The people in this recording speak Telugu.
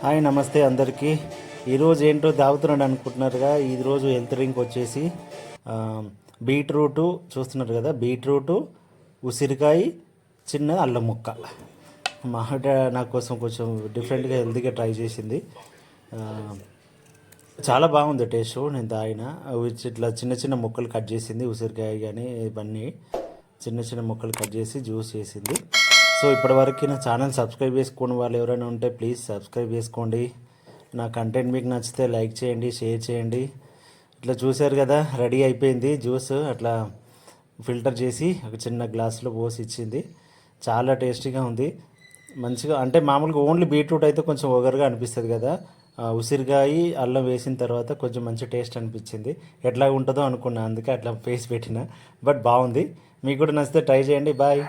హాయ్ నమస్తే అందరికీ. ఈరోజు ఏంటో తాగుతున్నాడు అనుకుంటున్నారుగా. ఈరోజు హెల్త్ డ్రింక్ వచ్చేసి ఆ, బీట్రూటు చూస్తున్నారు కదా, బీట్రూటు, ఉసిరికాయ, చిన్న అల్లం ముక్క. మా ఆవిడ నా కోసం కొంచెం డిఫరెంట్గా హెల్తీగా ట్రై చేసింది. ఆ, చాలా బాగుంది టేస్ట్. నేను తాగిన ఇట్లా చిన్న చిన్న ముక్కలు కట్ చేసింది, ఉసిరికాయ కానీ ఇవన్నీ చిన్న చిన్న ముక్కలు కట్ చేసి జ్యూస్ చేసింది. సో ఇప్పటివరకు నా ఛానల్ సబ్స్క్రైబ్ చేసుకోని వాళ్ళు ఎవరైనా ఉంటే ప్లీజ్ సబ్స్క్రైబ్ చేసుకోండి. నా కంటెంట్ మీకు నచ్చితే లైక్ చేయండి, షేర్ చేయండి. ఇట్లా చూశారు కదా, రెడీ అయిపోయింది జ్యూస్. అట్లా ఫిల్టర్ చేసి ఒక చిన్న గ్లాసులో పోసి ఇచ్చింది. చాలా టేస్టీగా ఉంది, మంచిగా. అంటే మామూలుగా ఓన్లీ బీట్రూట్ అయితే కొంచెం ఒగరుగా అనిపిస్తుంది కదా, ఉసిరికాయ అల్లం వేసిన తర్వాత కొంచెం మంచి టేస్ట్ అనిపించింది. ఎట్లా ఉంటుందో అనుకున్నా, అందుకే అట్లా ఫేస్ పెట్టిన. బట్ బాగుంది. మీకు కూడా నచ్చితే ట్రై చేయండి. బాయ్.